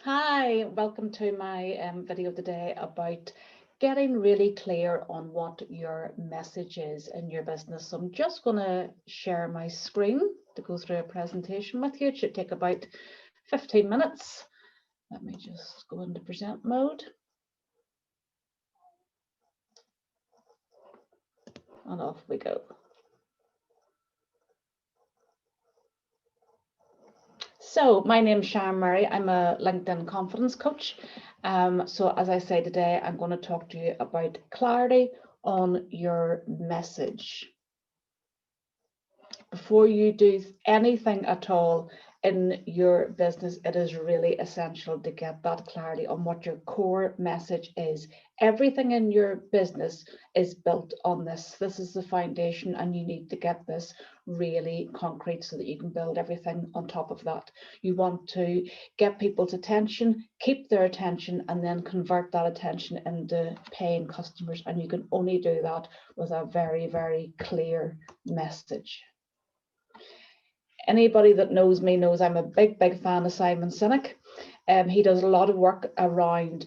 Hi, welcome to my video today about getting really clear on what your message is in your business. So I'm just going to share my screen to go through a presentation with you. It should take about 15 minutes. Let me just go into present mode and off we go. So my name is Sharon Murray. I'm a LinkedIn confidence coach. So as I say today, I'm going to talk to you about clarity on your message. Before you do anything at all in your business, it is really essential to get that clarity on what your core message is. Everything in your business is built on this. This is the foundation, and you need to get this really concrete so that you can build everything on top of that. You want to get people's attention, keep their attention, and then convert that attention into paying customers. And you can only do that with a very, very clear message. Anybody that knows me knows I'm a big fan of Simon Sinek. He does a lot of work around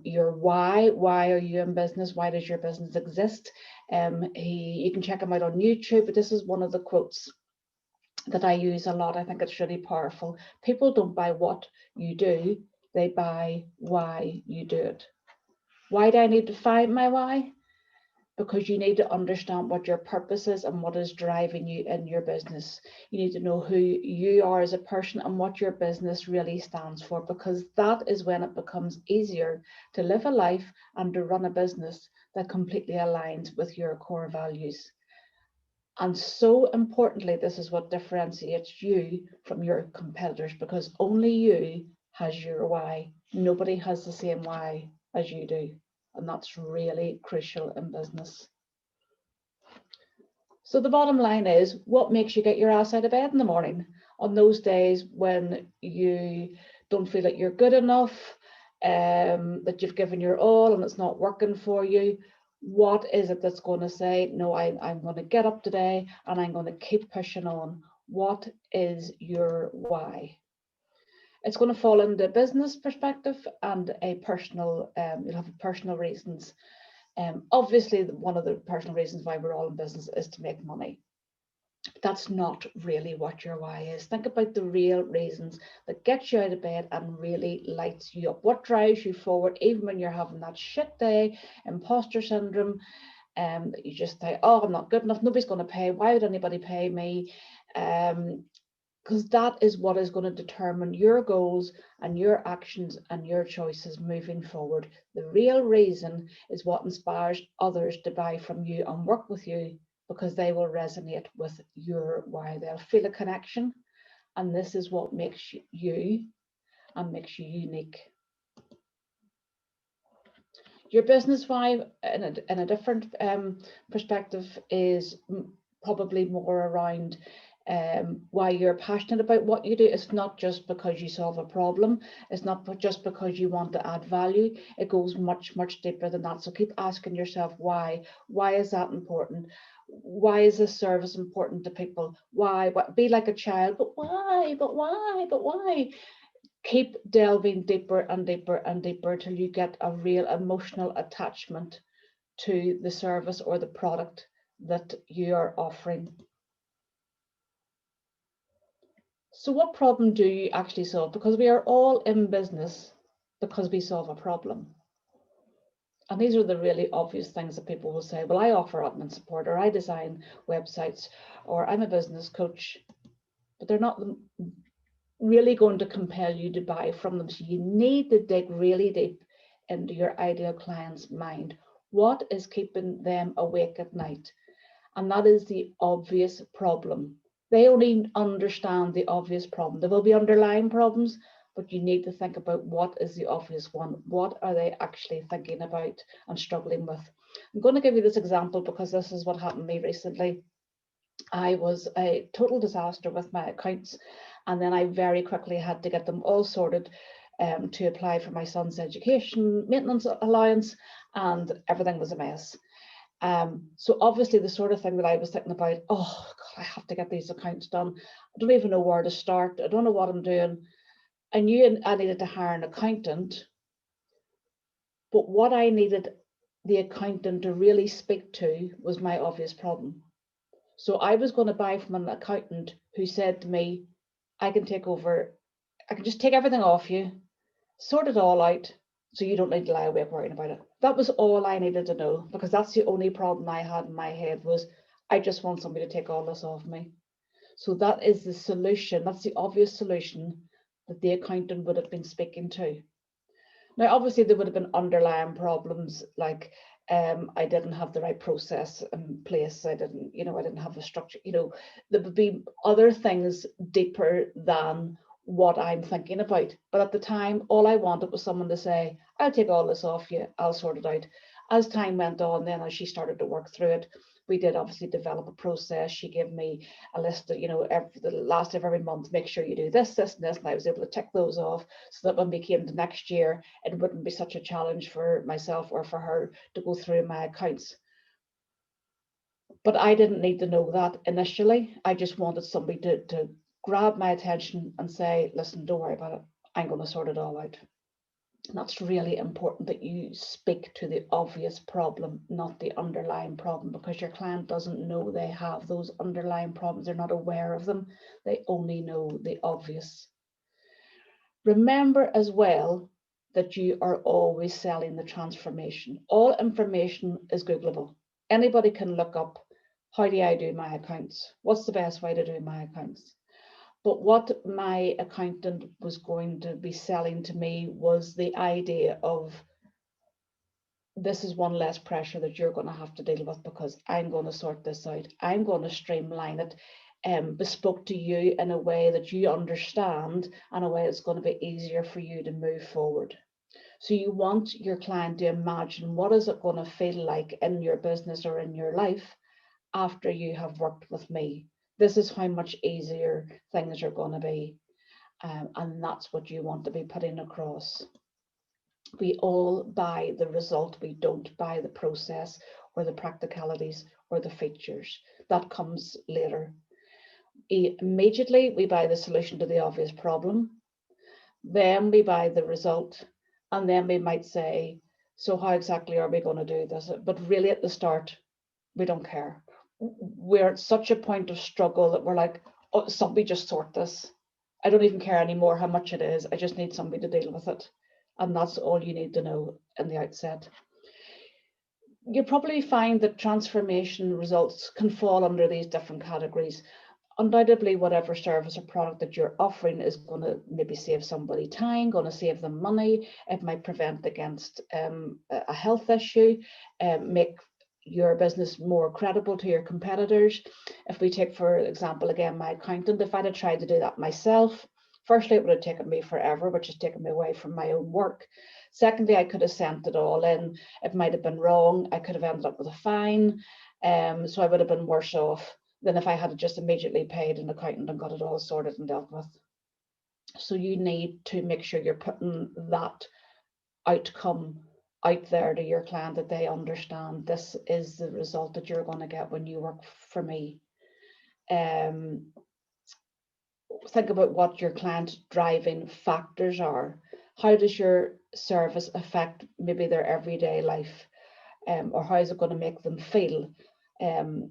your why. Why are you in business? Why does your business exist? You can check him out on YouTube, but this is one of the quotes that I use a lot. I think it's really powerful. People don't buy what you do, they buy why you do it. Why do I need to find my why? Because you need to understand what your purpose is and what is driving you in your business. You need to know who you are as a person and what your business really stands for, because that is when it becomes easier to live a life and to run a business that completely aligns with your core values. And so importantly, this is what differentiates you from your competitors, because only you has your why. Nobody has the same why as you do. And that's really crucial in business. So the bottom line is, what makes you get your ass out of bed in the morning on those days when you don't feel like you're good enough, that you've given your all and it's not working for you? What is it that's going to say, no, I'm going to get up today and I'm going to keep pushing on? What is your why? It's going to fall into business perspective and a personal, you'll have personal reasons. Obviously, one of the personal reasons why we're all in business is to make money. That's not really what your why is. Think about the real reasons that get you out of bed and really lights you up. What drives you forward, even when you're having that shit day, imposter syndrome, that you just say, oh, I'm not good enough, nobody's going to pay, why would anybody pay me? Because that is what is going to determine your goals and your actions and your choices moving forward. The real reason is what inspires others to buy from you and work with you, because they will resonate with your why. They'll feel a connection, and this is what makes you and makes you unique. Your business why, in a different perspective, is probably more around why you're passionate about what you do. It's not just because you solve a problem. It's not just because you want to add value. It goes much deeper than that. So keep asking yourself why. Why is that important? Why is this service important to people? Why? What? Be like a child, but why? But why? But why? Keep delving deeper and deeper and deeper till you get a real emotional attachment to the service or the product that you are offering. So what problem do you actually solve? Because we are all in business because we solve a problem. And these are the really obvious things that people will say, well, I offer admin support, or I design websites, or I'm a business coach, but they're not really going to compel you to buy from them. So you need to dig really deep into your ideal client's mind. What is keeping them awake at night? And that is the obvious problem. They only understand the obvious problem. There will be underlying problems, but you need to think about what is the obvious one. What are they actually thinking about and struggling with? I'm going to give you this example because this is what happened to me recently. I was a total disaster with my accounts, and then I very quickly had to get them all sorted to apply for my son's education maintenance allowance, and everything was a mess. So obviously the sort of thing that I was thinking about, oh God, I have to get these accounts done. I don't even know where to start. I don't know what I'm doing. I knew I needed to hire an accountant, but what I needed the accountant to really speak to was my obvious problem. So I was going to buy from an accountant who said to me, I can take over, I can just take everything off you, sort it all out, so you don't need to lie awake worrying about it. That was all I needed to know, because that's the only problem I had in my head was, I just want somebody to take all this off me. So that is the solution. That's the obvious solution that the accountant would have been speaking to. Now, obviously, there would have been underlying problems like I didn't have the right process in place. I didn't have a structure. There would be other things deeper than what I'm thinking about. But at the time, all I wanted was someone to say, I'll take all this off you, I'll sort it out. As time went on, then as she started to work through it, we did obviously develop a process. She gave me a list of, the last of every month, make sure you do this, this, and this. And I was able to tick those off so that when we came to next year, it wouldn't be such a challenge for myself or for her to go through my accounts. But I didn't need to know that initially. I just wanted somebody to grab my attention and say, listen, don't worry about it. I'm going to sort it all out. And that's really important, that you speak to the obvious problem, not the underlying problem, because your client doesn't know they have those underlying problems. They're not aware of them. They only know the obvious. Remember as well that you are always selling the transformation. All information is Googleable. Anybody can look up, how do I do my accounts? What's the best way to do my accounts? But what my accountant was going to be selling to me was the idea of, this is one less pressure that you're going to have to deal with, because I'm going to sort this out. I'm going to streamline it, bespoke to you in a way that you understand, and a way that's going to be easier for you to move forward. So you want your client to imagine, what is it going to feel like in your business or in your life after you have worked with me? This is how much easier things are going to be. And that's what you want to be putting across. We all buy the result. We don't buy the process or the practicalities or the features. That comes later. Immediately, we buy the solution to the obvious problem. Then we buy the result. And then we might say, so how exactly are we going to do this? But really at the start, we don't care. We're at such a point of struggle that we're like, oh, somebody just sort this. I don't even care anymore how much it is. I just need somebody to deal with it. And that's all you need to know in the outset. You'll probably find that transformation results can fall under these different categories. Undoubtedly, whatever service or product that you're offering is going to maybe save somebody time, going to save them money. It might prevent against a health issue, make your business more credible to your competitors. If we take, for example, again, my accountant, if I'd have tried to do that myself, firstly, it would have taken me forever, which has taken me away from my own work. Secondly, I could have sent it all in. It might have been wrong. I could have ended up with a fine. So I would have been worse off than if I had just immediately paid an accountant and got it all sorted and dealt with. So you need to make sure you're putting that outcome out there to your client, that they understand this is the result that you're going to get when you work for me. Think about what your client's driving factors are. How does your service affect maybe their everyday life? Or how is it going to make them feel? Or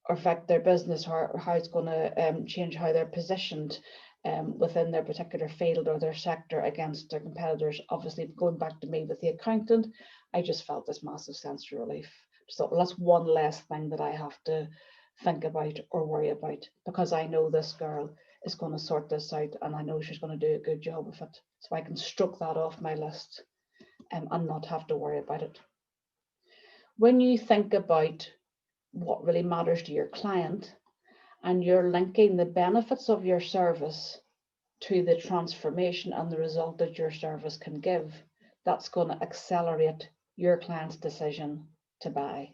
affect their business, or how it's going to change how they're positioned within their particular field or their sector against their competitors. Obviously, going back to me with the accountant, I just felt this massive sense of relief. So well, that's one less thing that I have to think about or worry about, because I know this girl is going to sort this out, and I know she's going to do a good job of it. So I can stroke that off my list and not have to worry about it. When you think about what really matters to your client, and you're linking the benefits of your service to the transformation and the result that your service can give, that's going to accelerate your client's decision to buy.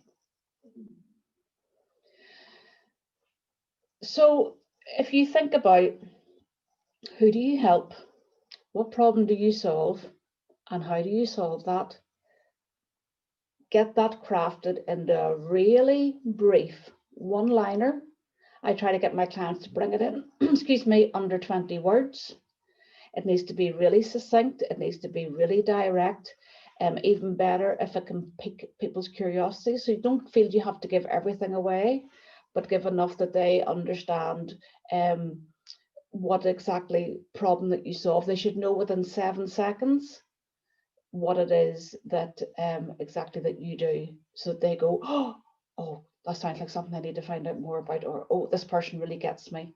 So if you think about, who do you help, what problem do you solve, and how do you solve that? Get that crafted into a really brief one-liner. I try to get my clients to bring it in, excuse me, under 20 words. It needs to be really succinct. It needs to be really direct. Even better if it can pique people's curiosity. So you don't feel you have to give everything away, but give enough that they understand what exactly problem that you solve. They should know within 7 seconds what it is that exactly that you do, so that they go, oh, that sounds like something I need to find out more about, or oh, this person really gets me.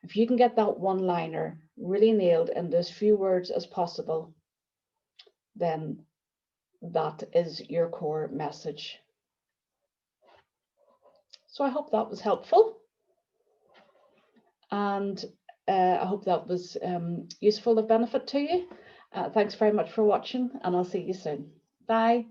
If you can get that one-liner really nailed in as few words as possible, then that is your core message. So I hope that was helpful, and I hope that was useful, of benefit to you. Thanks very much for watching, and I'll see you soon. Bye.